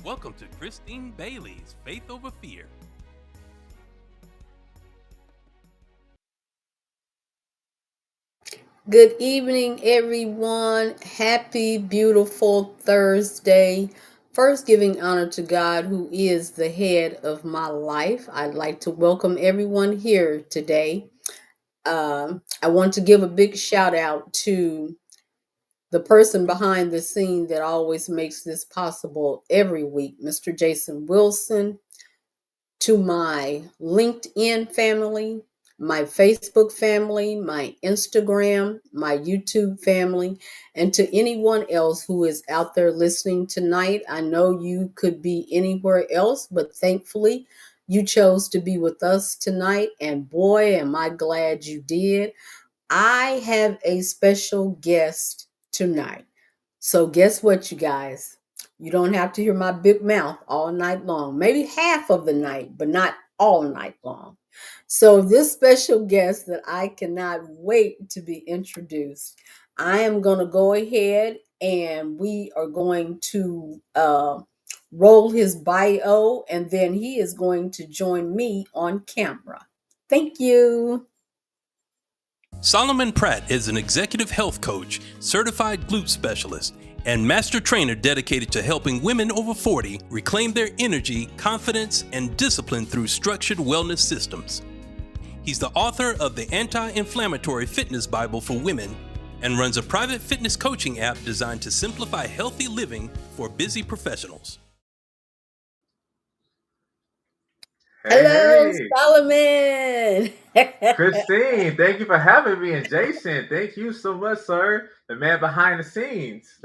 Welcome to Christine Bailey's Faith Over Fear. Good evening, everyone. Happy, beautiful Thursday. First, giving honor to God, who is the head of my life. I'd like to welcome everyone here today. I want to give a big shout out to the person behind the scene that always makes this possible every week, Mr. Jason Wilson, to my LinkedIn family, my Facebook family, my Instagram, my YouTube family, and to anyone else who is out there listening tonight. I know you could be anywhere else, but thankfully you chose to be with us tonight. And boy, am I glad you did. I have a special guest tonight. So, guess what, you guys? You don't have to hear my big mouth all night long, maybe half of the night, but not all night long. So, this special guest that I cannot wait to be introduced, I am going to go ahead and we are going to roll his bio, and then he is going to join me on camera. Thank you. Solomon Pratt is an executive health coach, certified glute specialist, and master trainer dedicated to helping women over 40 reclaim their energy, confidence, and discipline through structured wellness systems. He's the author of the Anti-Inflammatory Fitness Bible for Women and runs a private fitness coaching app designed to simplify healthy living for busy professionals. Hello, Hey, Solomon. Christine, thank you for having me. And Jason, thank you so much, sir. The man behind the scenes.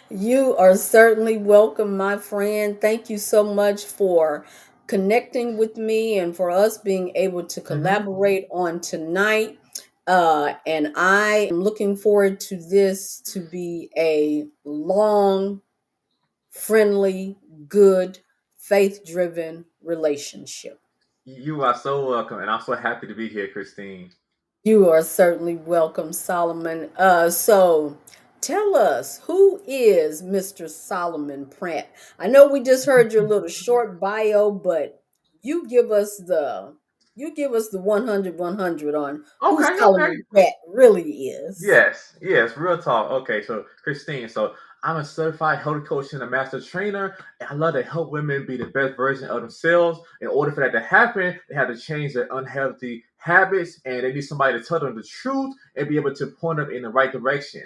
You are certainly welcome, my friend. Thank you so much for connecting with me and for us being able to hmm collaborate on tonight. And I am looking forward to this to be a long, friendly, good, faith driven relationship. You are so welcome, and I'm so happy to be here, Christine. You are certainly welcome, Solomon. So tell us, who is Mr. Solomon Pratt? I know we just heard your little short bio, but you give us the you give us the 100 on who Okay, okay. Solomon Pratt really is. Yes, real talk. Okay, so Christine, so I'm a certified health coach and a master trainer, and I love to help women be the best version of themselves. In order for that to happen, they have to change their unhealthy habits, and they need somebody to tell them the truth and be able to point them in the right direction.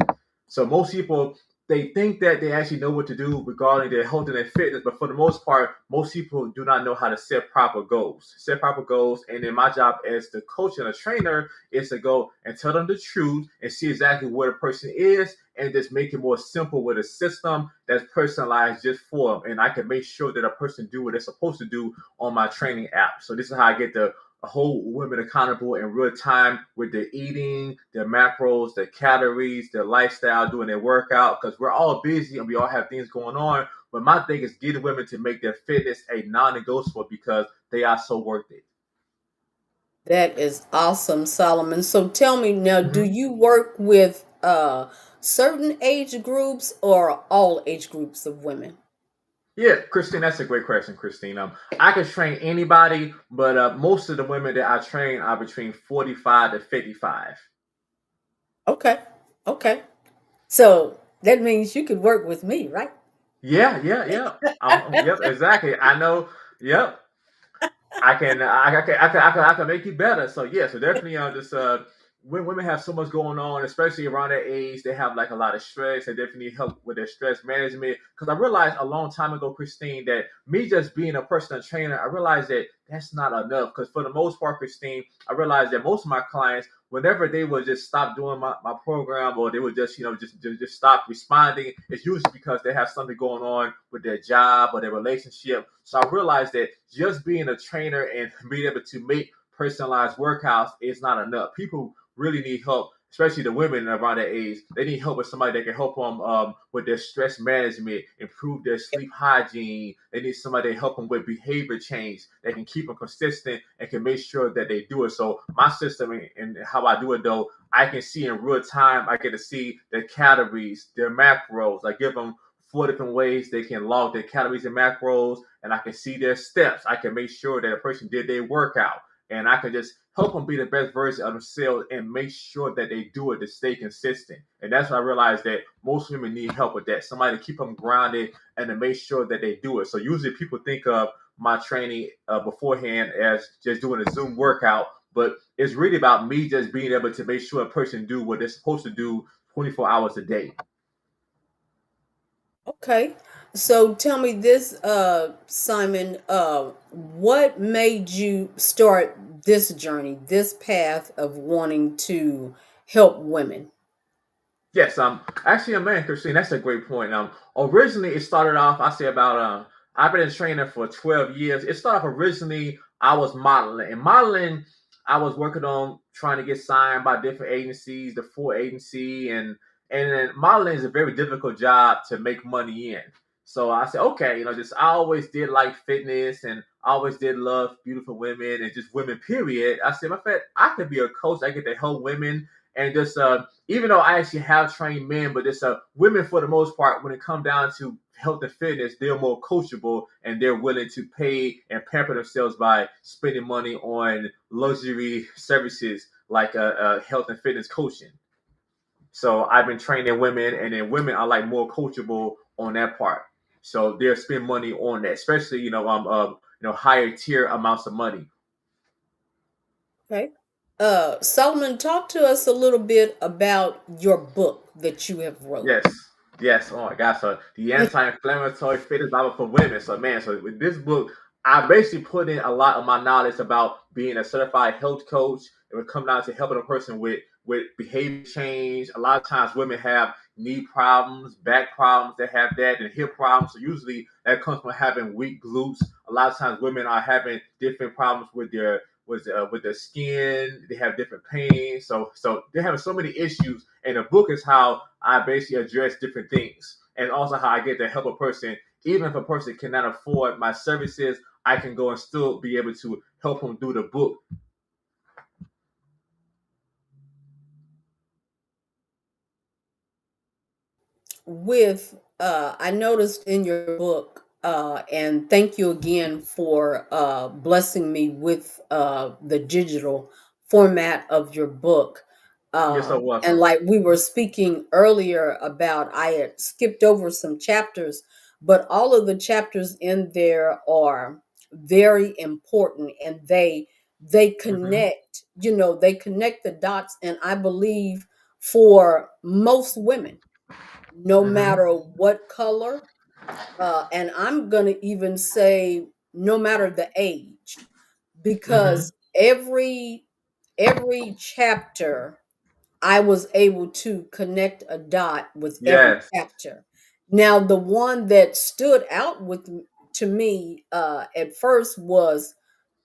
So most people they think that they actually know what to do regarding their health and their fitness, but for the most part, most people do not know how to set proper goals. Set proper goals, and then my job as the coach and a trainer is to go and tell them the truth and see exactly where the person is and just make it more simple with a system that's personalized just for them. And I can make sure that a person do what they're supposed to do on my training app. So this is how I get the hold women accountable in real time with their eating, their macros, their calories, their lifestyle, doing their workout, because we're all busy and we all have things going on. But my thing is getting women to make their fitness a non-negotiable because they are so worth it. That is awesome, Solomon. So tell me now, do Mhm. you work with certain age groups or all age groups of women? Yeah, Christine, that's a great question, Christine. I can train anybody, but most of the women that I train are between 45 to 55. Okay. Okay. So that means you could work with me, right? Yeah. Yep, exactly. I know. Yep, I can make you better. So yeah, so definitely just when women have so much going on, especially around their age, they have like a lot of stress. They definitely need help with their stress management. Because I realized a long time ago, Christine, that me just being a personal trainer, I realized that that's not enough. Because for the most part, Christine, I realized that most of my clients, whenever they would just stop doing my program or they would just just stop responding, it's usually because they have something going on with their job or their relationship. So I realized that just being a trainer and being able to make personalized workouts is not enough. People really need help, especially the women around their age. They need help with somebody that can help them with their stress management, improve their sleep hygiene. They need somebody to help them with behavior change that can keep them consistent and can make sure that they do it. So my system and how I do it though, I can see in real time. I get to see their calories, their macros. I give them four different ways they can log their calories and macros, and I can see their steps. I can make sure that a person did their workout, and I can just help them be the best version of themselves and make sure that they do it to stay consistent. And that's when I realized that most women need help with that. Somebody to keep them grounded and to make sure that they do it. So usually people think of my training beforehand as just doing a Zoom workout, but it's really about me just being able to make sure a person do what they're supposed to do 24 hours a day. Okay. So tell me this, Simon, what made you start this journey, this path of wanting to help women? Yes, actually, man, Christine, that's a great point. Originally it started off. I say about I've been a trainer for 12 years. It started off originally. I was modeling, and modeling, I was working on trying to get signed by different agencies, the full agency, and then modeling is a very difficult job to make money in. So I said, okay, just I always did like fitness, and I always did love beautiful women and just women. Period. I said, my fact, I could be a coach. I get to help women and just even though I actually have trained men, but it's women for the most part, when it comes down to health and fitness, they're more coachable and they're willing to pay and pamper themselves by spending money on luxury services like health and fitness coaching. So I've been training women, and then women are like more coachable on that part. So they'll spend money on that, especially higher tier amounts of money. Okay. Solomon, talk to us a little bit about your book that you have wrote. Yes, yes. Oh my gosh. So the anti-inflammatory fitness Bible for women. So man, so with this book, I basically put in a lot of my knowledge about being a certified health coach. It would come down to helping a person with behavior change. A lot of times women have knee problems, back problems, they have that, and hip problems. So usually that comes from having weak glutes. A lot of times women are having different problems with their skin. They have different pains. So they're having so many issues. And the book is how I basically address different things, and also how I get to help a person. Even if a person cannot afford my services, I can go and still be able to help them through the book. With I noticed in your book, and thank you again for blessing me with the digital format of your book. You're so And welcome. like we were speaking earlier about, I had skipped over some chapters, but all of the chapters in there are very important, and they Hmm. connect, they connect the dots. And I believe for most women, no Hmm. matter what color, and I'm going to even say no matter the age, Hmm. because every chapter I was able to connect a dot with every Yes. chapter. Now, the one that stood out to me at first was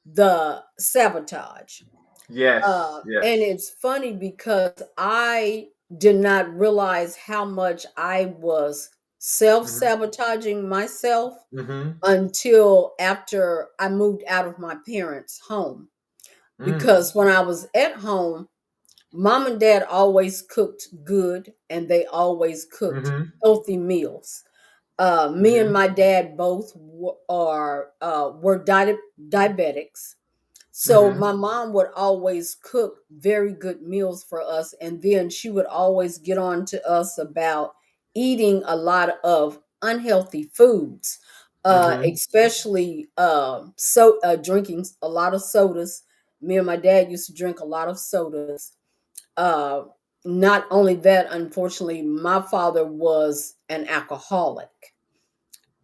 the sabotage. Yes. And Yes. it's funny because I did not realize how much I was Hmm. self-sabotaging myself Hmm. until after I moved out of my parents' home. Mm. Because when I was at home, mom and dad always cooked good, and they always cooked Hmm. healthy meals. Me and Hmm. my dad both were diabetics, so Hmm. my mom would always cook very good meals for us, and then she would always get on to us about eating a lot of unhealthy foods, Hmm. especially drinking a lot of sodas. Me and my dad used to drink a lot of sodas. Uh, Not only that, unfortunately, my father was an alcoholic.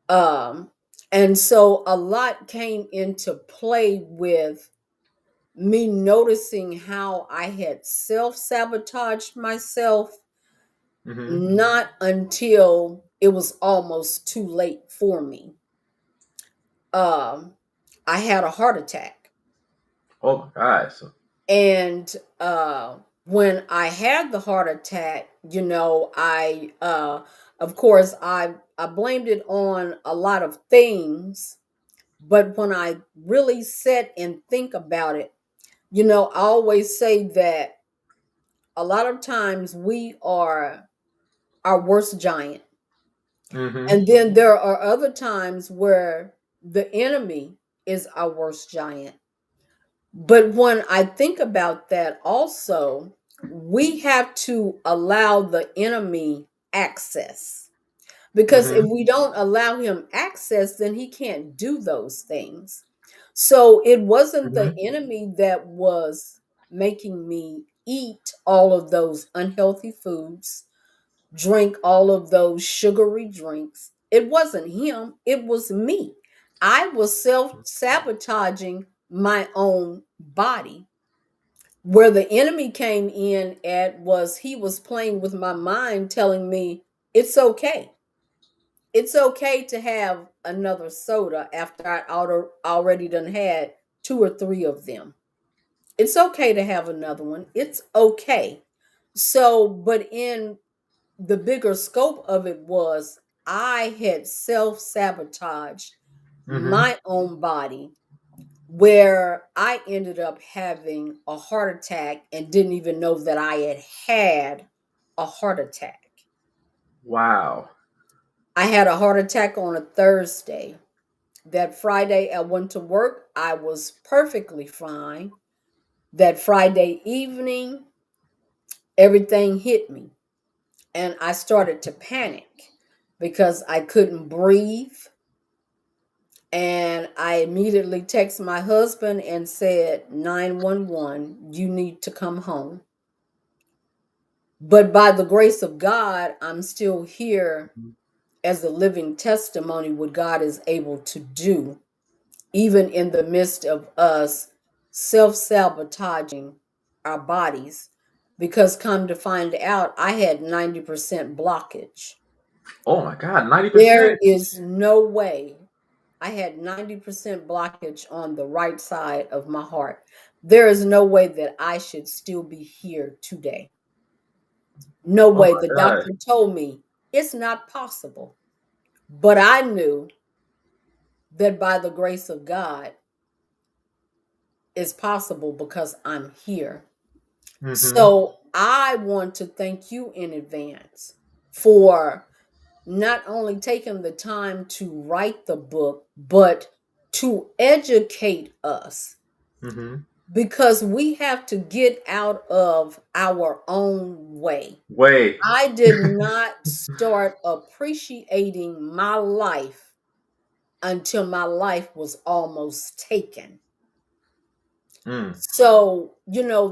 Um, and so a lot came into play with me noticing how I had self sabotaged myself, Hmm. not until it was almost too late for me. Um, I had a heart attack. Oh my God. So. And when I had the heart attack, of course, I blamed it on a lot of things. But when I really sit and think about it, I always say that a lot of times we are our worst giant. And then there are other times where the enemy is our worst giant. But when I think about that also, we have to allow the enemy access. Because if we don't allow him access, then he can't do those things. So it wasn't the enemy that was making me eat all of those unhealthy foods, drink all of those sugary drinks. It wasn't him, it was me. I was self sabotaging my own body. Where the enemy came in at was he was playing with my mind, telling me it's okay. It's okay to have another soda after I already done had two or three of them. It's okay to have another one. It's okay. So, but in the bigger scope of it was I had self sabotaged my own body where I ended up having a heart attack and didn't even know that I had a heart attack. Wow. I had a heart attack on a Thursday. That Friday I went to work, I was perfectly fine. That Friday evening, everything hit me and I started to panic because I couldn't breathe. And I immediately texted my husband and said, 911, you need to come home. But by the grace of God, I'm still here as a living testimony what God is able to do, even in the midst of us self sabotaging our bodies. Because come to find out, I had 90% blockage. Oh my God, 90%? There is no way. I had 90% blockage on the right side of my heart. There is no way that I should still be here today. No Oh way. my The God. doctor told me it's not possible. But I knew that by the grace of God, it's possible because I'm here. So I want to thank you in advance for not only taking the time to write the book, but to educate us because we have to get out of our own way. Wait. I did not start appreciating my life until my life was almost taken. So,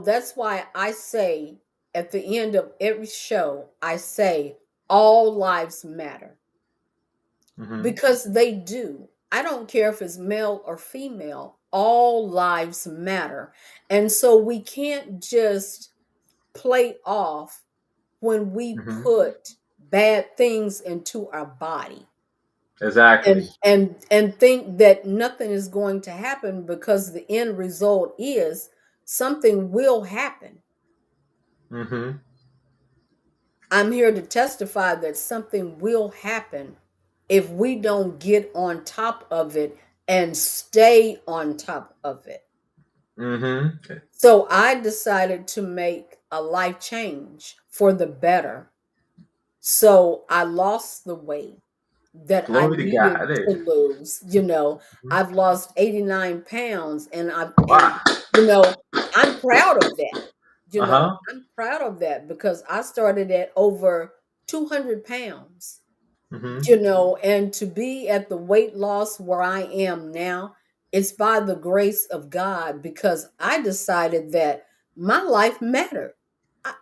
that's why I say at the end of every show, I say all lives matter because they do. I don't care if it's male or female, all lives matter. And so we can't just play off when we put bad things into our body Exactly. and think that nothing is going to happen because the end result is something will happen. I'm here to testify that something will happen if we don't get on top of it and stay on top of it. So I decided to make a life change for the better. So I lost the weight that I Glory to needed God. to lose. I've lost 89 pounds and Wow. I'm proud of that. Uh-huh. I'm proud of that because I started at over 200 pounds, and to be at the weight loss where I am now, it's by the grace of God because I decided that my life mattered. I,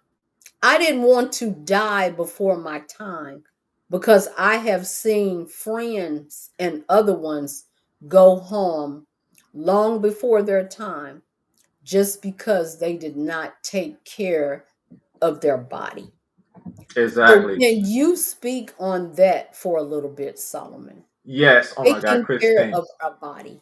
I didn't want to die before my time because I have seen friends and other ones go home long before their time just because they did not take care of their body. So Exactly. can you speak on that for a little bit, Solomon? Yes. Oh my God, Taking care Christine. of our body.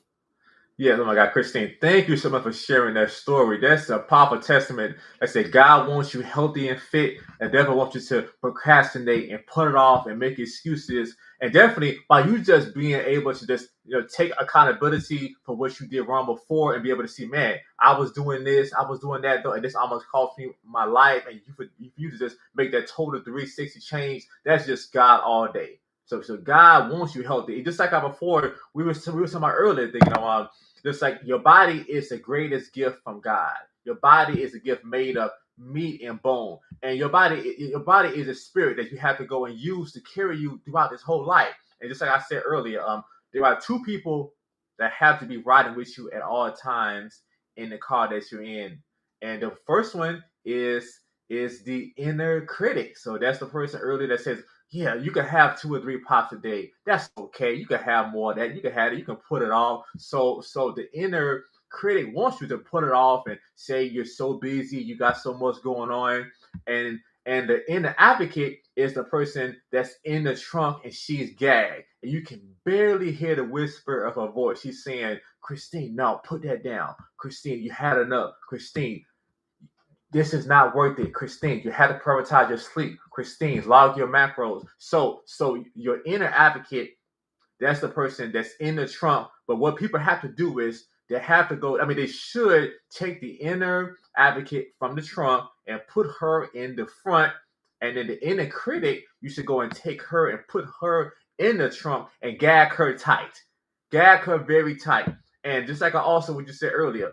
Yes, oh my God, Christine, thank you so much for sharing that story. That's a powerful testament. I say God wants you healthy and fit, and definitely wants you to procrastinate and put it off and make excuses. And definitely by you just being able to just take accountability for what you did wrong before and be able to see, man, I was doing this, I was doing that, though, and this almost cost me my life. And you to just make that total 360 change, that's just God all day. So God wants you healthy. Just like before we were talking about earlier, just like your body is the greatest gift from God. Your body is a gift made of meat and bone, and your body is a spirit that you have to go and use to carry you throughout this whole life. And just like I said earlier, there are two people that have to be riding with you at all times in the car that you're in. And the first one is the inner critic. So that's the person earlier that says, yeah, you can have 2 or 3 pops a day. That's okay. You can have more of that. You can have it. You can put it off. So the inner critic wants you to put it off and say you're so busy, you got so much going on, and the inner advocate is the person that's in the trunk and she's gagged, and you can barely hear the whisper of her voice. She's saying, "Christine, no, put that down. Christine, you had enough. Christine, this is not worth it. Christine, you have to prioritize your sleep. Christine, log your macros." So your inner advocate, that's the person that's in the trunk. But what people have to do is they have to go. I mean, they should take the inner advocate from the trunk and put her in the front. And then the inner critic, you should go and take her and put her in the trunk and gag her tight. Gag her very tight. And just like I also what you said earlier,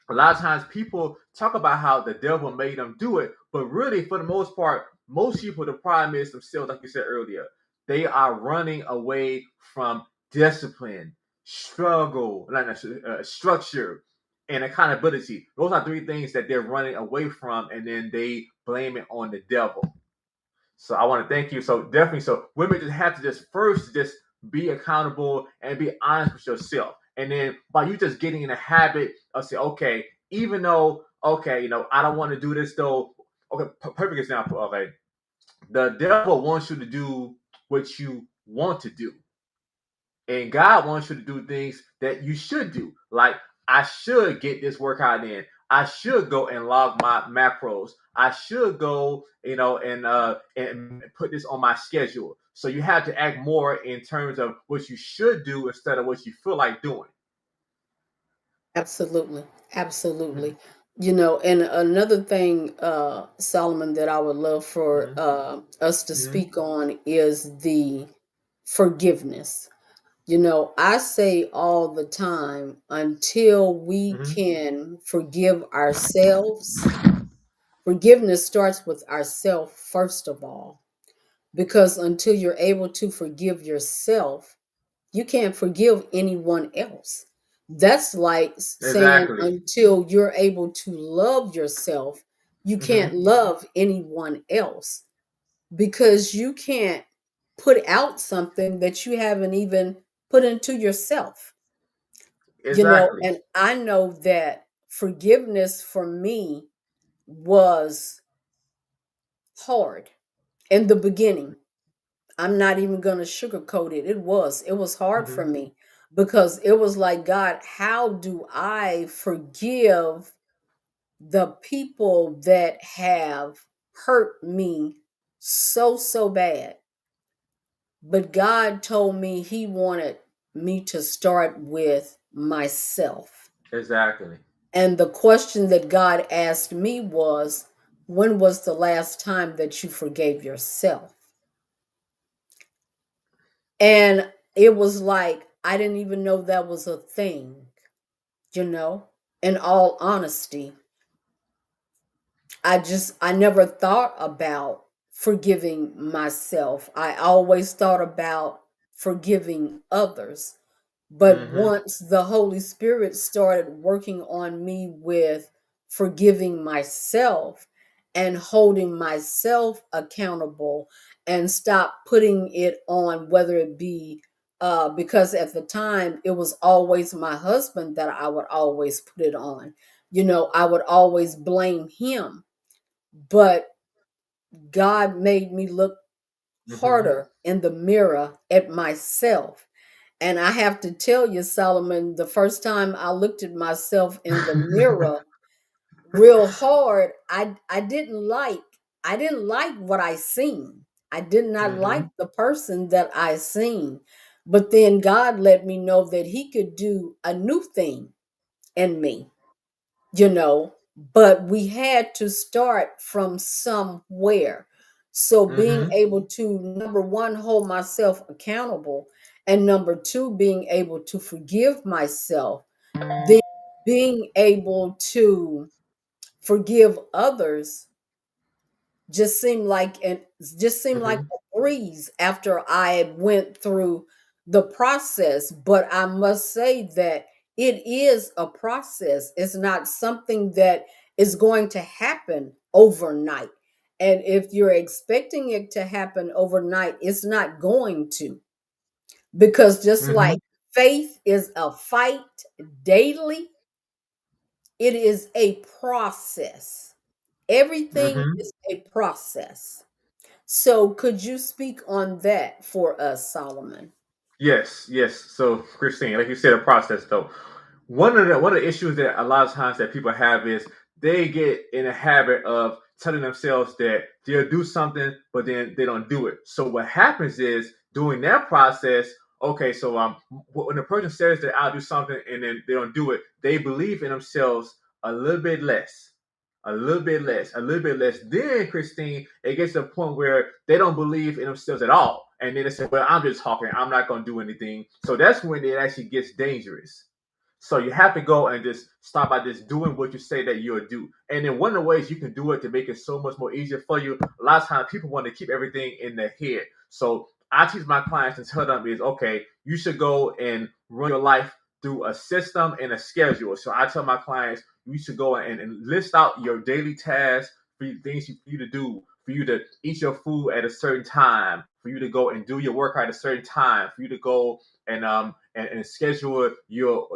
a lot of times people talk about how the devil made them do it, but really, for the most part, most people, the problem is themselves, like you said earlier. They are running away from discipline, struggle, structure, and accountability. Those are 3 things that they're running away from, and then they blame it on the devil. So I want to thank you. So definitely, so women just have to just be accountable and be honest with yourself. And then by you just getting in the habit of say, okay, even though, okay, I don't want to do this though. Okay, perfect example. Okay, the devil wants you to do what you want to do. And God wants you to do things that you should do. Like, I should get this workout in. I should go and log my macros. I should go, and put this on my schedule. So you have to act more in terms of what you should do instead of what you feel like doing. Absolutely. Mm-hmm. Absolutely. And another thing, Solomon, that I would love for us to Mm-hmm. speak on is the forgiveness. I say all the time, until we Mm-hmm. can forgive ourselves, forgiveness starts with ourselves first of all. Because until you're able to forgive yourself, you can't forgive anyone else. That's like saying Exactly. until you're able to love yourself, you can't Mm-hmm. love anyone else, because you can't put out something that you haven't even put into yourself. Exactly. And I know that forgiveness for me was hard in the beginning. I'm not even going to sugarcoat it. It was hard for Mm-hmm. me, because it was like, God, how do I forgive the people that have hurt me so bad? But God told me he wanted me to start with myself. Exactly. And the question that God asked me was, when was the last time that you forgave yourself? And it was like, I didn't even know that was a thing, you know? In all honesty, I never thought about forgiving myself. I always thought about forgiving others. But Mm-hmm. once the Holy Spirit started working on me with forgiving myself and holding myself accountable, and stop putting it on, whether it be, because at the time it was always my husband that I would always put it on. I would always blame him. But God made me look Mm-hmm. harder in the mirror at myself. And I have to tell you, Solomon, the first time I looked at myself in the mirror real hard, I didn't like what I seen. I did not Mm-hmm. like the person that I seen. But then God let me know that he could do a new thing in me, you know, but we had to start from somewhere. So being Mm-hmm. able to, number one, hold myself accountable, and number two, being able to forgive myself, then being able to forgive others just seemed like Mm-hmm. a breeze after I went through the process. But I must say that it is a process. It's not something that is going to happen overnight. And if you're expecting it to happen overnight, it's not going to. Because just Mm-hmm. like faith is a fight daily, it is a process. Everything Mm-hmm. is a process. So, could you speak on that for us, Solomon? Yes, yes. So, Christine, like you said, a process though. One of the issues that a lot of times that people have is they get in a habit of telling themselves that they'll do something, but then they don't do it. So what happens is during that process, okay, so when a person says that I'll do something and then they don't do it, they believe in themselves a little bit less. A little bit less, a little bit less. Then, Christine, it gets to a point where they don't believe in themselves at all. And then they say, well, I'm just talking. I'm not going to do anything. So that's when it actually gets dangerous. So you have to go and just start by just doing what you say that you'll do. And then one of the ways you can do it to make it so much more easier for you, a lot of times people want to keep everything in their head. So I teach my clients and tell them is, okay, you should go and run your life through a system and a schedule. So I tell my clients, you should go and list out your daily tasks, for things for you to do, for you to eat your food at a certain time, for you to go and do your work at a certain time, for you to go and schedule your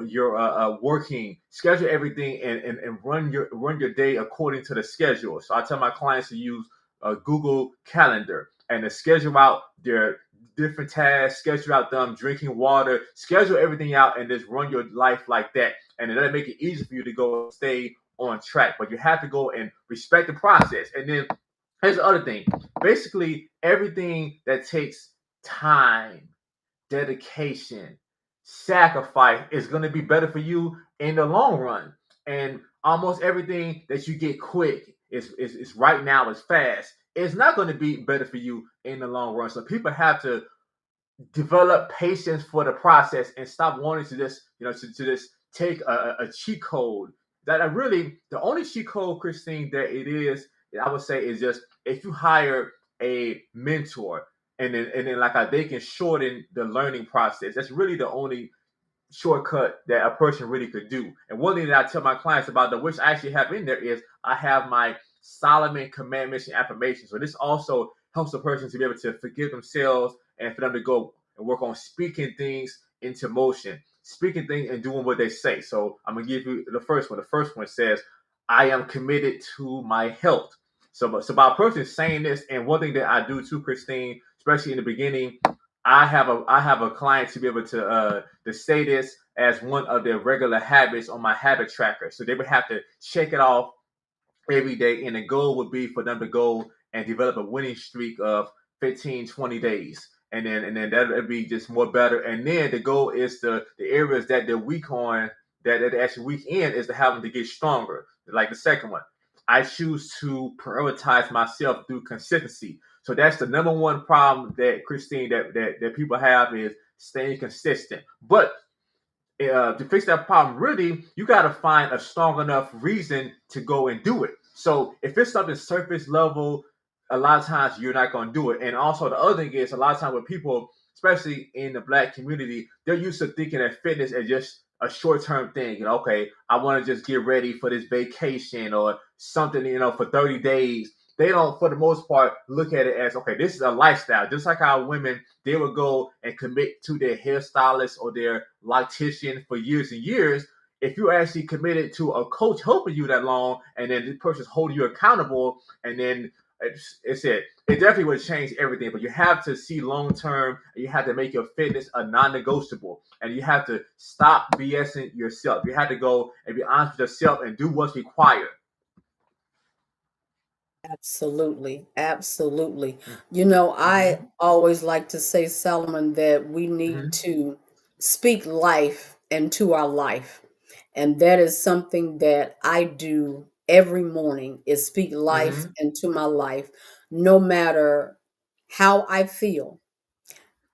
working, schedule everything and run your day according to the schedule. So I tell my clients to use a Google Calendar and to schedule out their different tasks, schedule out them drinking water, schedule everything out, and just run your life like that. And then that'll make it easy for you to go and stay on track. But you have to go and respect the process. And then here's the other thing. Basically, everything that takes time, dedication, sacrifice is going to be better for you in the long run. And almost everything that you get quick is right now, is fast. It's not going to be better for you in the long run. So people have to develop patience for the process and stop wanting to just to just take a cheat code. That I really the only cheat code, Christine, that it is, I would say, is just if you hire a mentor and then they can shorten the learning process. That's really the only shortcut that a person really could do. And one thing that I tell my clients about, the which I actually have in there, is I have my Solomon commandments and affirmations. So this also helps a person to be able to forgive themselves and for them to go and work on speaking things into motion, speaking things and doing what they say. So I'm gonna give you the first one. The first one says, I am committed to my health. So by a person saying this, and one thing that I do too, Christine, especially in the beginning, I have a client to be able to say this as one of their regular habits on my habit tracker. So they would have to check it off every day, and the goal would be for them to go and develop a winning streak of 15, 20 days. And then that would be just more better. And then the goal is the areas that they're weak on, that they're actually weak in, is to have them to get stronger. Like the second one, I choose to prioritize myself through consistency. So that's the number one problem that, Christine, that people have, is staying consistent. But to fix that problem, really, you got to find a strong enough reason to go and do it. So if it's something surface level, a lot of times you're not going to do it. And also the other thing is, a lot of times with people, especially in the Black community, they're used to thinking that fitness is just a short-term thing. Okay, I want to just get ready for this vacation or something, for 30 days. They don't, for the most part, look at it as, okay, this is a lifestyle. Just like our women, they would go and commit to their hairstylist or their loctician for years and years. If you're actually committed to a coach helping you that long, and then this person's holding you accountable, and then it definitely would change everything. But you have to see long term, and you have to make your fitness a non-negotiable, and you have to stop BSing yourself. You have to go and be honest with yourself and do what's required. Absolutely. Absolutely. I Mm-hmm. always like to say, Solomon, that we need Mm-hmm. to speak life into our life. And that is something that I do every morning, is speak life Mm-hmm. into my life. no matter how I feel.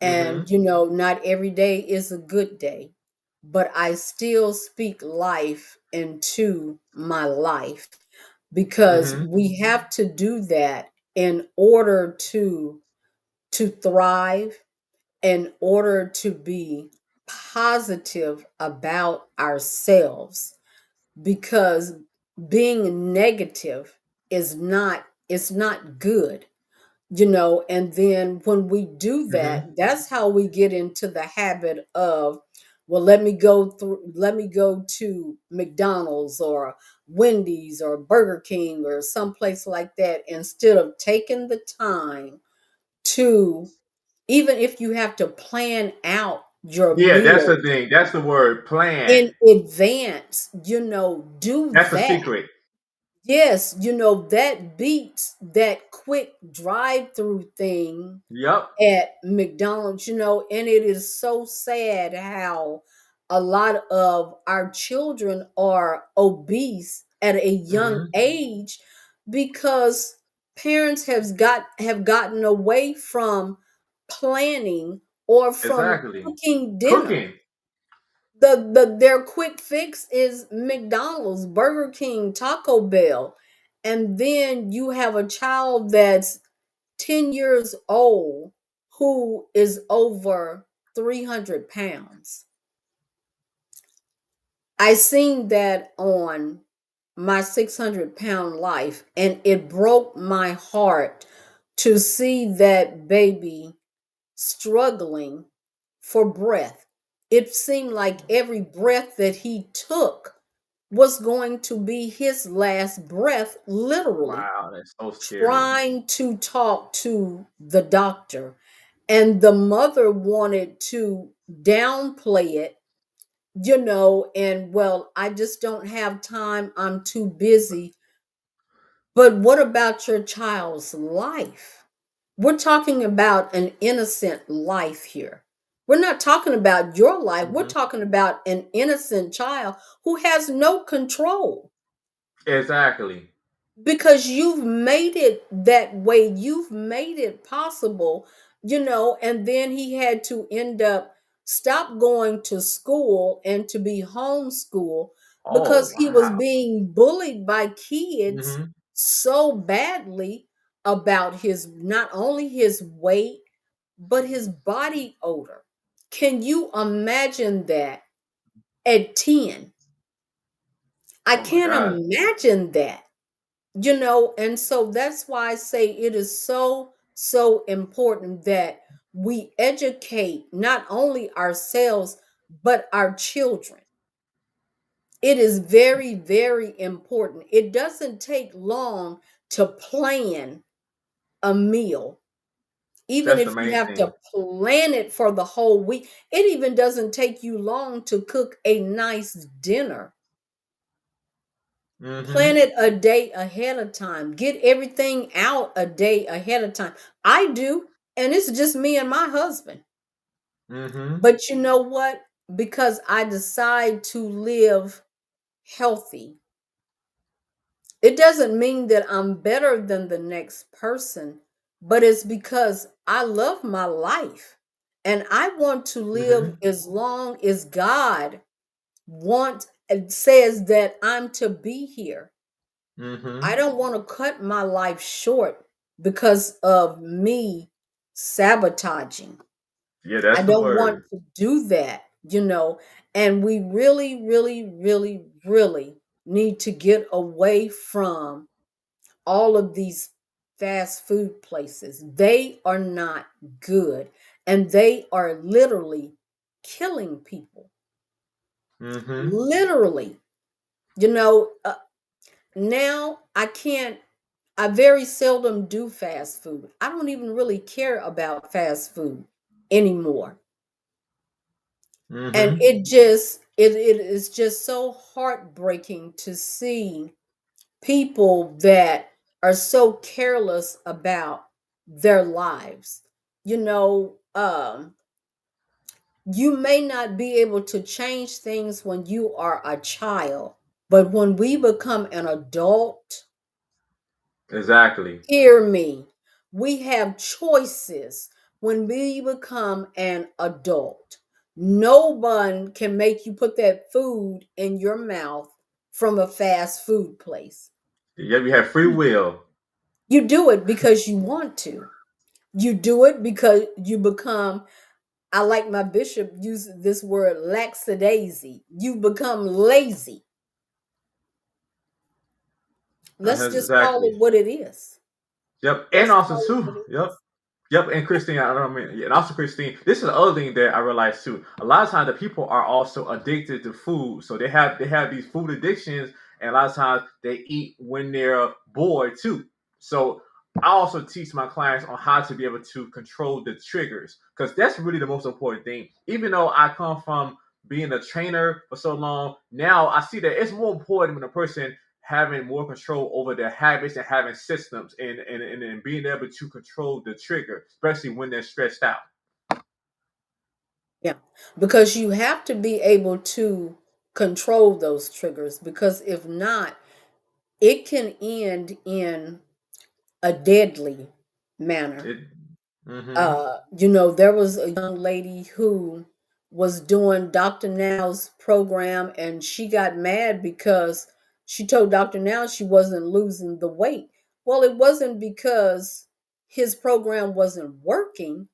And, Mhm. not every day is a good day, but I still speak life into my life because Mhm. we have to do that in order to thrive, in order to be positive about ourselves, because being negative is not good. And then when we do that, Mhm. that's how we get into the habit of, well, let me go to McDonald's or Wendy's or Burger King or someplace like that, instead of taking the time to, even if you have to plan out your Yeah, that's the meals thing. That's the word, plan. in advance, do That's the that. secret. Yes, that beats that quick drive-through thing Yep. at McDonald's, and it is so sad how a lot of our children are obese at a young Mhm. age because parents have gotten away from planning or from Exactly. cooking dinner. Cooking. Their quick fix is McDonald's, Burger King, Taco Bell. And then you have a child that's 10 years old who is over 300 pounds. I seen that on my 600-pound life, and it broke my heart to see that baby struggling for breath. It seemed like every breath that he took was going to be his last breath, literally, Wow, that's so scary. trying to talk to the doctor. And the mother wanted to downplay it, and, well, I just don't have time. I'm too busy. But what about your child's life? We're talking about an innocent life here. We're not talking about your life. We're Mhm. talking about an innocent child who has no control Exactly. because you've made it that way. You've made it possible, and then he had to end up stop going to school and to be homeschooled Oh, because he was wow. being bullied by kids Mhm. so badly about his, not only his weight, but his body odor. Can you imagine that at 10? I Oh my can't gosh. imagine that. And so that's why I say it is so, so important that we educate not only ourselves, but our children. It is very, very important. It doesn't take long to plan a meal, even That's the if you main have thing. to plan it for the whole week. It even doesn't take you long to cook a nice dinner. Plan Mhm. it a day ahead of time. Get everything out a day ahead of time. I do, and it's just me and my husband. Mhm. But you know what? Because I decide to live healthy, it doesn't mean that I'm better than the next person, but it's because I love my life and I want to live Mhm. as long as God wants and says that I'm to be here. I Mhm. don't want to cut my life short because of me sabotaging. Yeah, I that's the don't want word. to do that. And we really, really, really, really need to get away from all of these fast food places. They are not good, and they are literally killing people. Mhm. Literally. You know, uh, Now I very seldom do fast food. I don't even really care about fast food anymore. And Mhm. it is just so heartbreaking to see people that are so careless about their lives. You know, you may not be able to change things when you are a child, but when we become an adult, Exactly. hear me. We have choices when we become an adult. No one can make you put that food in your mouth from a fast food place. Yeah, we have free will. You do it because you want to. You do it because you become, I like my bishop uses this word lackadaisy. You become lazy. Let's just call Exactly. it what it is. Yep, and Let's also call it too. what it Yep, is. yep, and Christine, I don't mean, yeah, and also Christine. This is the other thing that I realized too. A lot of times, the people are also addicted to food, so they have these food addictions, and a lot of times they eat when they're bored too. So I also teach my clients on how to be able to control the triggers, because that's really the most important thing. Even though I come from being a trainer for so long, now I see that it's more important when a person having more control over their habits and having systems and being able to control the trigger, especially when they're stressed out. Yeah, because you have to be able to control those triggers, because if not, it can end in a deadly manner. It, mm-hmm. There was a young lady who was doing Dr. Now's program, and she got mad because she told Dr. Now she wasn't losing the weight. Well, it wasn't because his program wasn't working,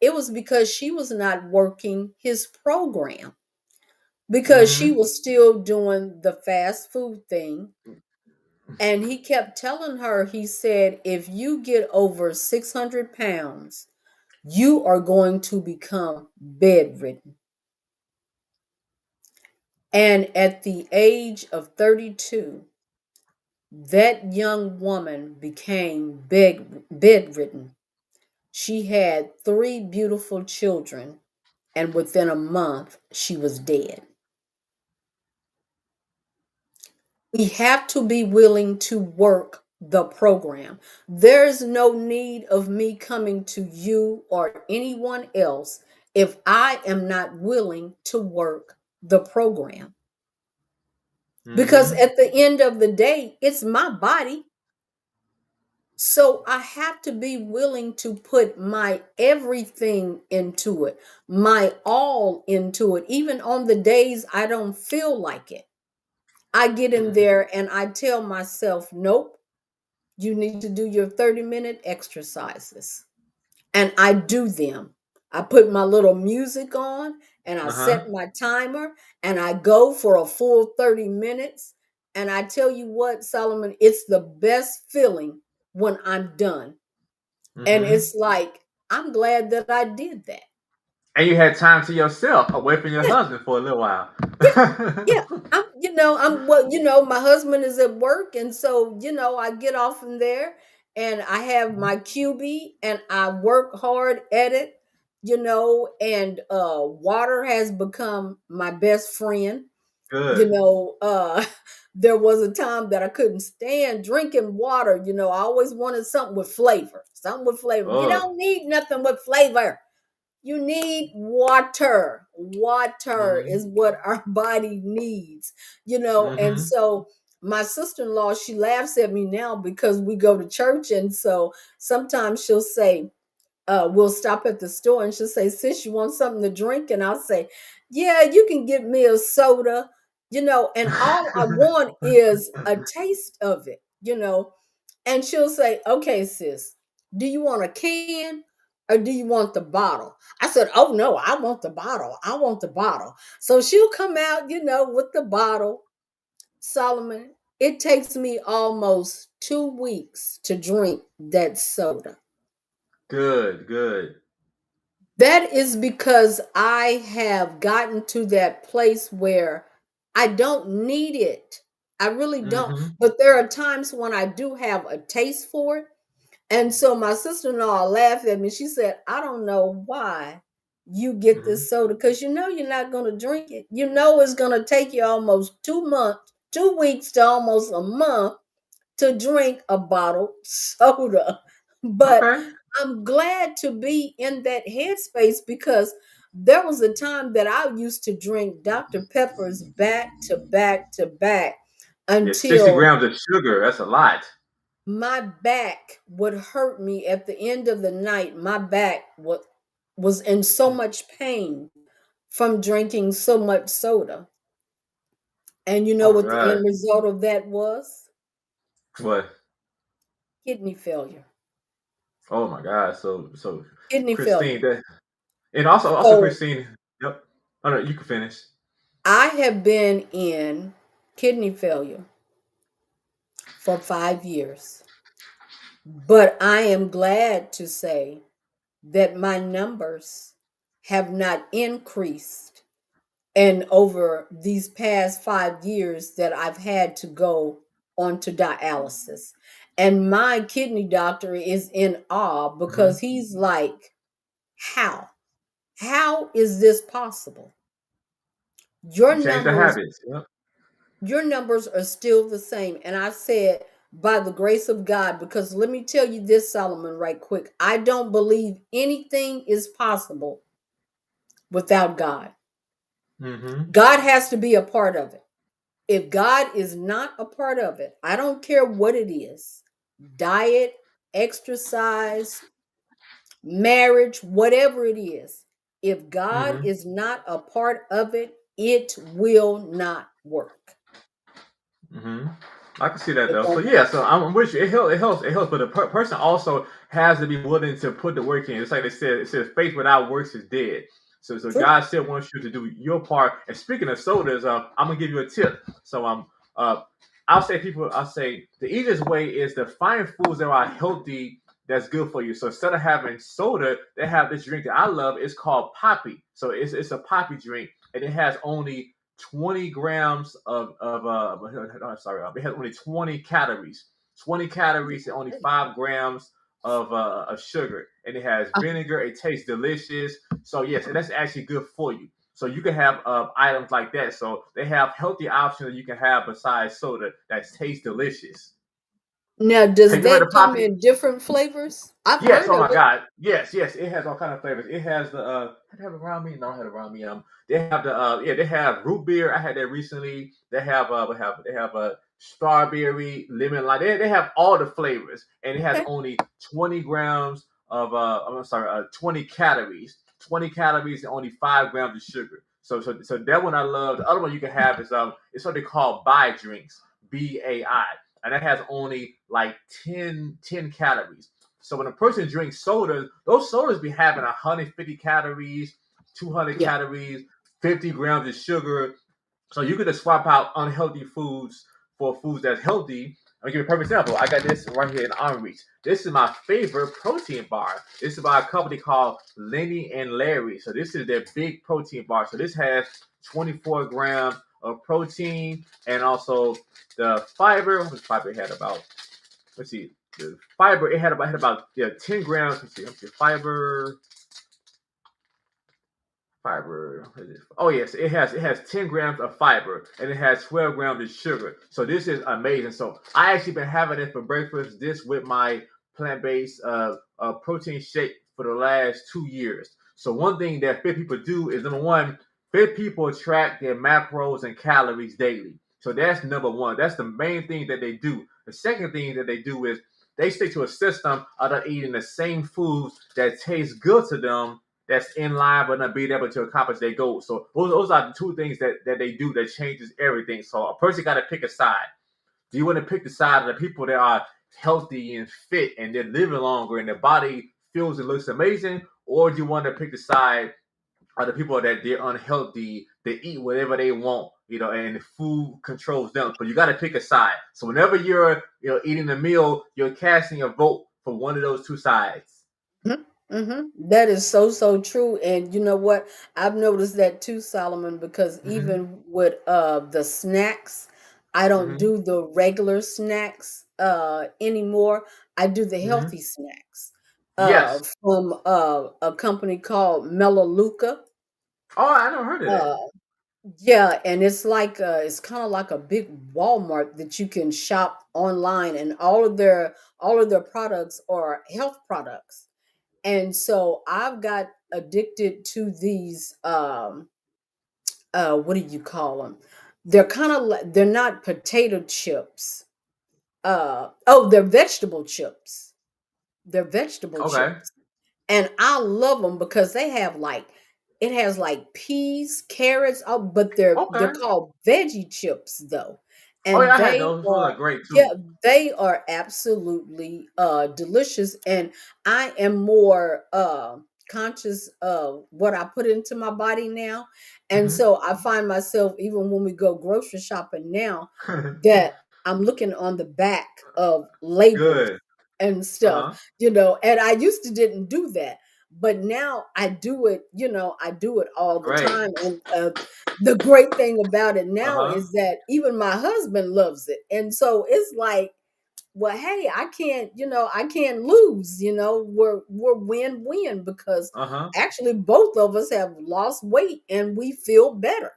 it was because she was not working his program, because she Mm-hmm. was still doing the fast food thing. And he kept telling her, he said, if you get over 600 pounds, you are going to become bedridden. And at the age of 32, that young woman became bedridden. She had 3 beautiful children, and within a month, she was dead. We have to be willing to work the program. There's no need of me coming to you or anyone else if I am not willing to work the program. Because Mm-hmm. at the end of the day, it's my body. So I have to be willing to put my everything into it, my all into it, even on the days I don't feel like it. I get in Mm-hmm. there and I tell myself, nope, you need to do your 30-minute exercises. And I do them. I put my little music on and I Uh-huh. set my timer and I go for a full 30 minutes. And I tell you what, Solomon, it's the best feeling when I'm done. And Mm-hmm. it's like, I'm glad that I did that. And you had time to yourself away from your Yeah, husband for a little while. yeah, yeah. My husband is at work, and so I get off from there, and I have my QB, and I work hard at it. And water has become my best friend. you Good. know uh there was a time that I couldn't stand drinking water. I always wanted something with flavor, something with flavor. You Oh. don't need nothing with flavor. You need water. Water Mm-hmm. is what our body needs. And Mm-hmm. so my sister-in-law, she laughs at me now because we go to church, and so sometimes she'll say, we'll stop at the store and she'll say, sis, you want something to drink? And I'll say, yeah, you can get me a soda, and all I want is a taste of it. And she'll say, okay, sis, do you want a can or do you want the bottle? I said, oh no, I want the bottle. I want the bottle. So she'll come out, with the bottle. Solomon, it takes me almost 2 weeks to drink that soda. Good. Good. That is because I have gotten to that place where I don't need it. I really don't. Mm-hmm. But there are times when I do have a taste for it. And so my sister-in-law laughed at me. She said, I don't know why you get Mm-hmm. this soda, because you're not going to drink it. It's going to take you almost 2 months, 2 weeks to almost a month to drink a bottled soda. But Okay. I'm glad to be in that headspace, because there was a time that I used to drink Dr. Peppers back to back to back Yeah, 60 until, grams of sugar. That's a lot. my back would hurt me at the end of the night. My back was in so much pain from drinking so much soda. And you know Oh my what the God. end result of that was? What? Kidney failure. Oh my God. So Kidney Christine, failure. that and also So Christine. Yep. Oh no, you can finish. I have been in kidney failure for 5 years, but I am glad to say that my numbers have not increased. And over these past 5 years that I've had to go onto dialysis. And my kidney doctor is in awe Hmm. because he's like, how? How is this possible? Your You change the numbers, habits. Yep. your numbers are still the same. And I said, by the grace of God, because let me tell you this, Solomon, right quick. I don't believe anything is possible without God. Hmm. God has to be a part of it. If God is not a part of it, I don't care what it is, diet, exercise, marriage, whatever it is, if God Hmm. is not a part of it, it will not work. Hmm. I can see that It though. So won't yeah, work. so I'm with you. It helps. It helps. It helps. But the person also has to be willing to put the work in. It's like they said. It says faith without works is dead. So True. God still wants you to do your part. And speaking of sodas, I'm gonna give you a tip. So uh, I'll say the easiest way is to find foods that are healthy that's good for you. So instead of having soda, they have this drink that I love. It's called Poppy. So it's a Poppy drink, and it has only 20 grams sorry, it has only 20 calories. 20 calories and only 5 grams of sugar. And it has Uh, vinegar. It tastes delicious. So, yes, and that's actually good for you. So, you can have items like that. So, they have healthy options that you can have besides soda that taste delicious. Now, does Have you heard of that come Poppy? in different flavors? I've Yes, heard oh of my it. God. Yes, yes, it has all kind of flavors. It has the I have it around me. No, I had it around me. They have the they have root beer. I had that recently. They have a strawberry, lemon lime. They have all the flavors, and it has Okay. only 20 grams of I'm sorry, 20 calories. 20 calories and only 5 grams of sugar. So that one I love. The other one you can have is it's something called Bai drinks, BAI, and that has only like 10 calories. So when a person drinks sodas, those sodas be having 150 calories, 200 Yeah. calories, 50 grams of sugar. So you could just swap out unhealthy foods for foods that's healthy. I'll give you a perfect example. I got this right here in arm reach. This is my favorite protein bar. This is by a company called Lenny and Larry. So this is their big protein bar. So this has 24 grams of protein and also the fiber. What fiber it had about? Let's see. The fiber it had about 10 grams. Let's see fiber. Oh yes, it has 10 grams of fiber and it has 12 grams of sugar. So this is amazing. So I actually been having it for breakfast. This with my plant-based protein shake for the last 2 years. So one thing that fit people do is number one, fit people track their macros and calories daily. So that's number one. That's the main thing that they do. The second thing that they do is they stick to a system of eating the same foods that taste good to them that's in line but not being able to accomplish their goals. So those are the two things that they do that changes everything. So a person got to pick a side. Do you want to pick the side of the people that are healthy and fit and they're living longer and their body feels and looks amazing, or do you want to pick the side of the people that they're unhealthy, they eat whatever they want, and the food controls them. But you got to pick a side. So whenever you're eating a meal, you're casting a vote for one of those two sides. That is so so true, and you know what? I've noticed that too, Solomon. Because Mm-hmm. even with the snacks, I don't Mm-hmm. do the regular snacks anymore. I do the Mm-hmm. healthy snacks Yes. from a company called Melaleuca. Oh, I never heard of that. Uh, yeah, and it's kind of like a big Walmart that you can shop online, and all of their products are health products. And so I've got addicted to these what do you call them? They're kind of like, they're not potato chips. Oh, they're vegetable chips. They're vegetable Okay. chips. And I love them because they have like it has like peas, carrots, oh, but they're Okay. called veggie chips though. Oh yeah, And I had they those. Those are are great yeah, too. they are absolutely delicious. And I am more conscious of what I put into my body now. And Hmm. so I find myself even when we go grocery shopping now that I'm looking on the back of labels Good. and Uh stuff, huh. and I used to didn't do that, but now I do it, I do it all the Great. time. And the great thing about it Uh now huh. is that even my husband loves it. And so it's like, well, hey, I can't lose, we're win-win because Uh huh. actually both of us have lost weight and we feel better,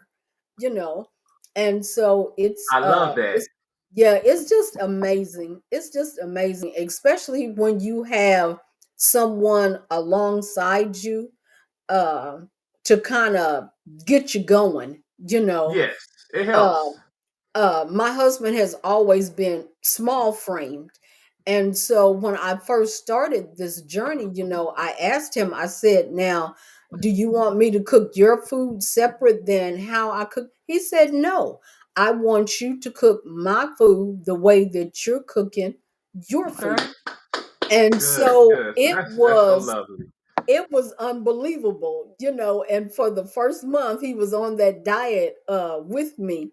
you know. And so I love that. it's yeah, it's just amazing. It's just amazing, especially when you have someone alongside you uh to kind of get you going, Yes, it uh helps. my husband has always been small framed. And so when I first started this journey, I asked him, I said, now, do you want me to cook your food separate than how I cook? He said, no, I want you to cook my food the way that you're cooking your Okay. food. And Good. so Good. So that's so lovely. it was unbelievable, and for the first month he was on that diet with me.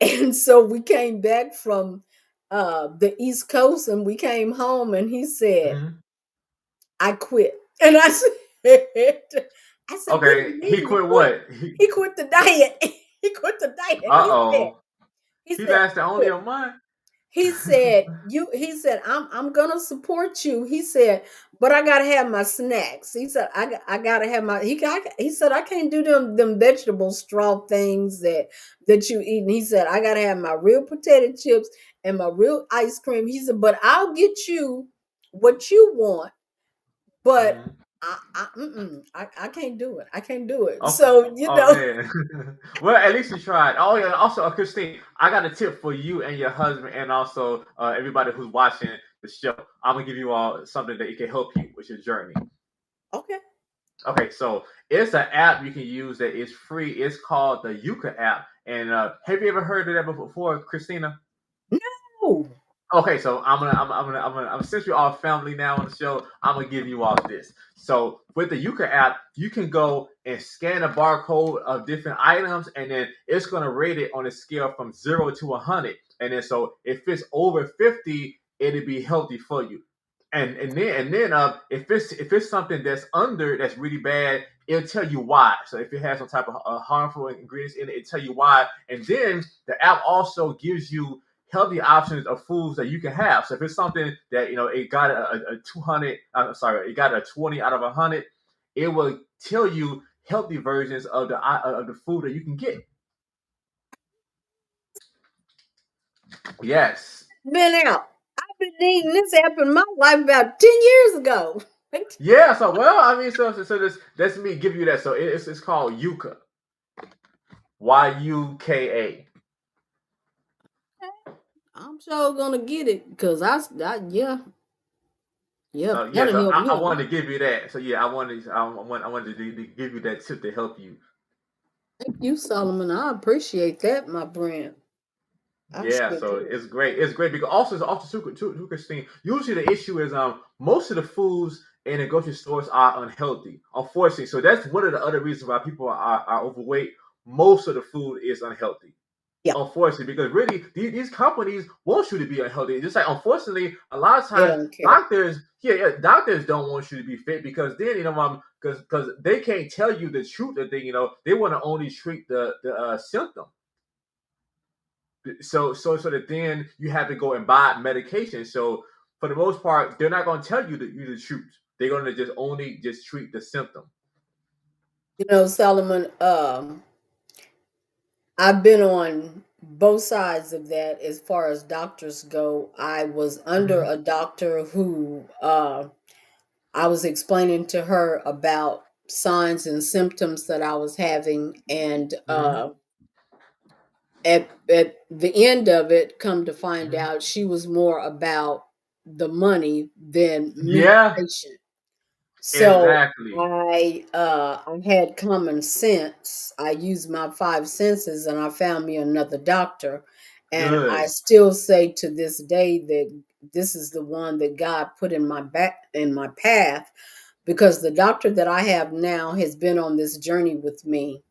And so we came back from the East Coast and we came home and he said, Hmm. I quit. And I said, what do Okay. you He mean you quit quit? what? He quit the diet. He quit the diet. Uh oh. He He said, lasted I only quit. a month. He said, I'm gonna support you. He said, but I gotta have my snacks. He said, I gotta have my he said, I can't do them vegetable straw things that you eat. And he said, I gotta have my real potato chips and my real ice cream. He said, but I'll get you what you want, but Hmm. I can't do it. I can't do it. Okay. So, Oh man. Well, at least you tried. Oh yeah. Also, Christine, I got a tip for you and your husband, and also everybody who's watching the show. I'm gonna give you all something that it can help you with your journey. okay. Okay, so it's an app you can use that is free. It's called the Yuka app. And have you ever heard of that before, Christina? No. Okay, so since we're all family now on the show, I'm gonna give you all this. So with the Yuka app, you can go and scan a barcode of different items, and then it's gonna rate it on a scale from 0 to 100. And then so if it's over 50, it'll be healthy for you. And then if it's something that's under that's really bad, it'll tell you why. So if it has some type of harmful ingredients in it, it'll tell you why. And then the app also gives you healthy options of foods that you can have. So if it's something that it got a 200, I'm sorry, it got a 20 out of 100, it will tell you healthy versions of the food that you can get. Yes, Been out. I've been needing this app in my life about 10 years ago. yeah. So well, I mean, so this that's me give you that. So it's called Yuka, Yuka. I'm sure gonna get it because yeah, So yep, yeah, that'll so help me I a wanted lot. to give you that. So yeah, I wanted to give you that tip to help you. Thank you, Solomon. I appreciate that, my friend. I Yeah, sure so do. it's great. It's great because also it's also super Christine. Usually the issue is most of the foods in the grocery stores are unhealthy. Unfortunately, so that's one of the other reasons why people are overweight. Most of the food is unhealthy. Yeah, Unfortunately, because really these companies want you to be unhealthy. Just like unfortunately, a lot of they times don't care. doctors, doctors don't want you to be fit because then because they can't tell you the truth that they want to only treat the symptom. So that then you have to go and buy medication. So for the most part, they're not going to tell you the truth. They're going to just only just treat the symptom. Solomon, I've been on both sides of that as far as doctors go. I was under Hmm. a doctor who I was explaining to her about signs and symptoms that I was having, and Hmm. at the end of it, come to find Mhm. out she was more about the money than me, the Yeah, patient. So exactly. I had common sense. I used my five senses and I found me another doctor. And I Good. still say to this day that this is the one that God put in my path, because the doctor that I have now has been on this journey with me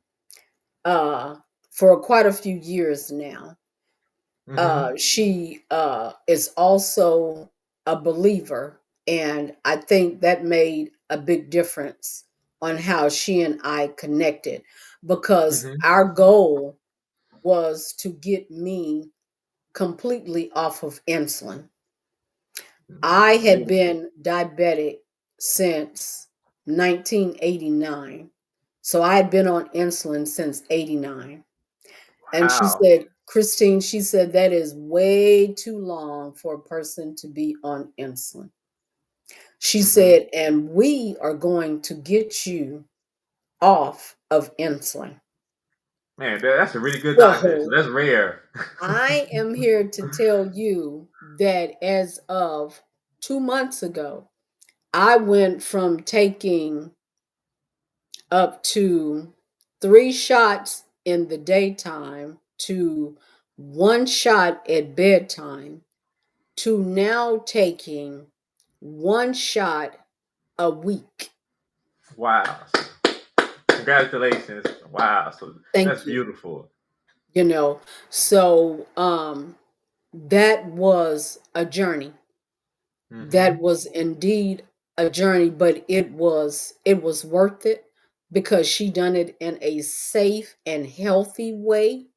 uh for quite a few years now. Hmm. She is also a believer, and I think that made a big difference on how she and I connected, because Hmm. our goal was to get me completely off of insulin. I had Beautiful. been diabetic since 1989. So I had been on insulin since 89. And she Wow. said, Christine, she said, that is way too long for a person to be on insulin. She Hmm. said, and we are going to get you off of insulin. Man, that's a really good doctor. So So that's rare. I am here to tell you that as of 2 months ago, I went from taking up to 3 shots in the daytime to 1 shot at bedtime to now taking 1 shot a week. Wow. Congratulations. Wow. So that's Thank you. beautiful. You know, so that was a journey. That Hmm. was indeed a journey, but it was worth it because she done it in a safe and healthy way.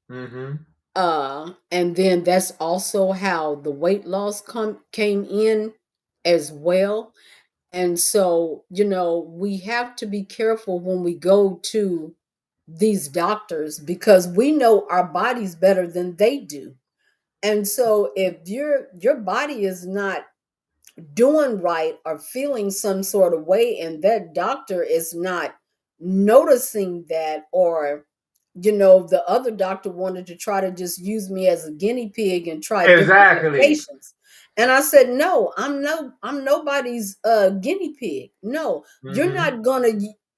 Hmm. And then that's also how the weight loss came in as well. And so, we have to be careful when we go to these doctors, because we know our bodies better than they do. And so if your body is not doing right or feeling some sort of way, and that doctor is not noticing that, or the other doctor wanted to try to just use me as a guinea pig and try different Exactly. medications. And I said, no, I'm nobody's guinea pig. No, you're Hmm. not gonna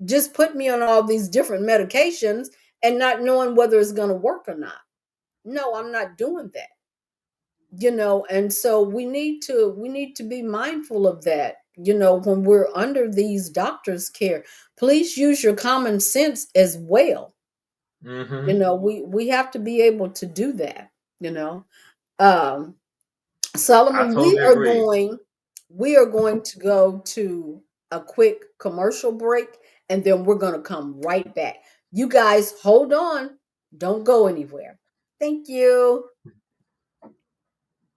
just put me on all these different medications and not knowing whether it's gonna work or not. No, I'm not doing that. And so we need to be mindful of that, when we're under these doctors' care. Please use your common sense as well. Hmm. We have to be able to do that. you know um I Solomon, we totally are agree. going we are going to go to a quick commercial break, and then we're going to come right back. You guys hold on, don't go anywhere. Thank you.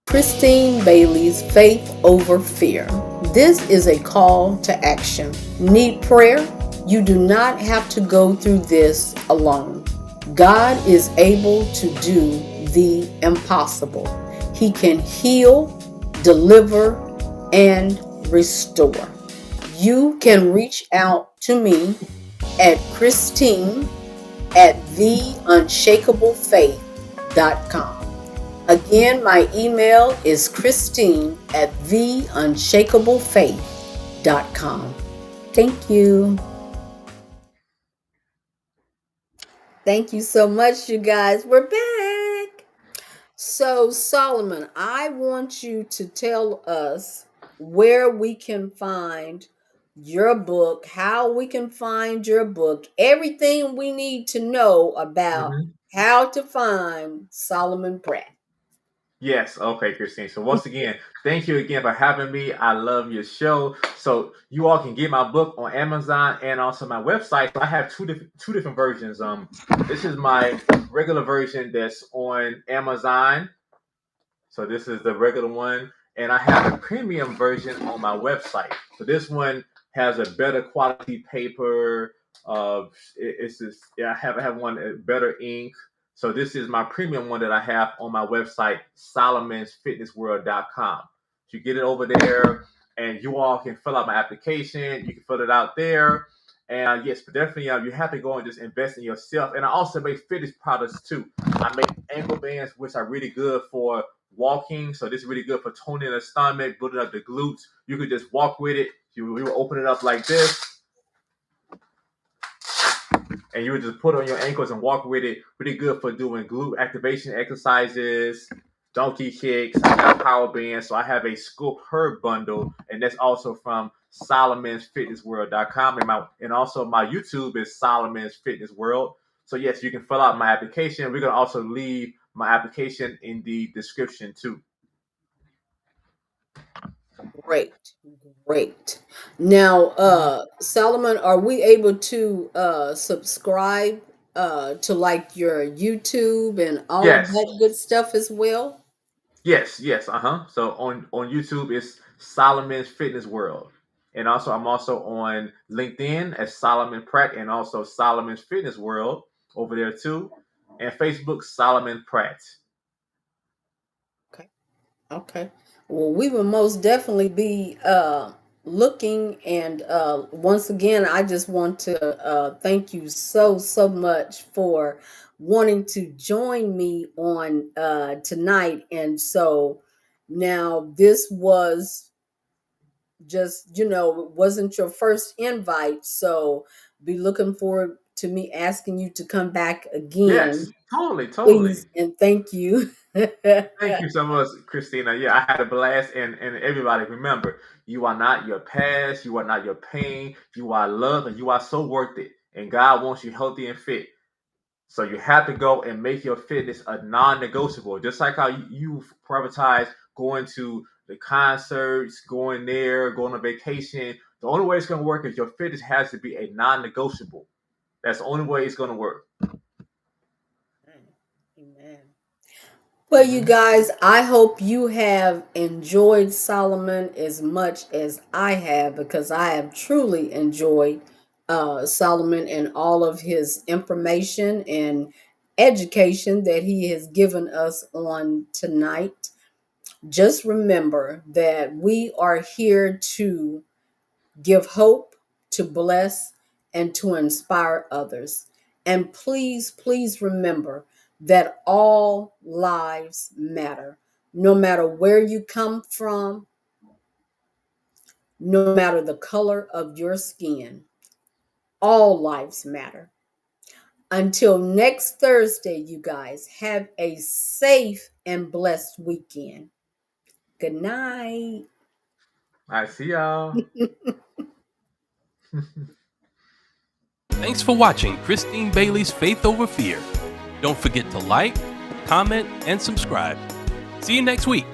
Christine Bailey's Faith Over Fear. This is a call to action. Need prayer? You do not have to go through this alone. God is able to do the impossible. He can heal, deliver, and restore. You can reach out to me at Christine at theunshakablefaith.com. Again, my email is Christine at theunshakablefaith.com. Thank you. Thank you so much, you guys. We're back. So, Solomon, I want you to tell us where we can find your book, how we can find your book, everything we need to know about Hmm. how to find Solomon Pratt. Yes, okay, Christine. So once again, thank you again for having me. I love your show. So you all can get my book on Amazon and also my website. So I have two different versions. This is my regular version that's on Amazon. So this is the regular one, and I have a premium version on my website. So this one has a better quality paper. It's just yeah, I have one better ink. So this is my premium one that I have on my website, solomonsfitnessworld.com. So you get it over there, and you all can fill out my application. You can fill it out there, And yes, but definitely, you have to go and just invest in yourself. And I also make fitness products too. I make ankle bands, which are really good for walking. So this is really good for toning the stomach, building up the glutes. You could just walk with it. You will open it up like this, and you would just put it on your ankles and walk with it. Really good for doing glute activation exercises, donkey kicks. I got power bands. So I have a scoop herb bundle, and that's also from solomonsfitnessworld.com. And also my YouTube is Solomon's Fitness World. So yes, you can fill out my application. We're going to also leave my application in the description too. Great, great. Now, Solomon, are we able to subscribe to like your YouTube and all of Yes. that good stuff as well? Yes. So on YouTube it's Solomon's Fitness World. And also I'm also on LinkedIn as Solomon Pratt, and also Solomon's Fitness World over there too. And Facebook Solomon Pratt. Okay. Okay. Well, we will most definitely be looking. And once again, I just want to thank you so much for wanting to join me on tonight. And so now this was just, it wasn't your first invite. So be looking forward to me asking you to come back Yes, again, totally. please. And thank you. Thank you so much, Christina. Yeah, I had a blast, and everybody remember, you are not your past, you are not your pain, you are loved, and you are so worth it. And God wants you healthy and fit. So you have to go and make your fitness a non-negotiable. Just like how you prioritize going to the concerts, going there, going on vacation. The only way it's going to work is your fitness has to be a non-negotiable. That's the only way it's going to work. Amen. Well, you Mm-hmm. guys, I hope you have enjoyed Solomon as much as I have, because I have truly enjoyed Solomon and all of his information and education that he has given us on tonight. Just remember that we are here to give hope, to bless, and to inspire others. And please remember that all lives matter. No matter where you come from, no matter the color of your skin, all lives matter. Until next Thursday, you guys, have a safe and blessed weekend. Good night. I see y'all. Thanks for watching Christine Bailey's Faith Over Fear. Don't forget to like, comment, and subscribe. See you next week.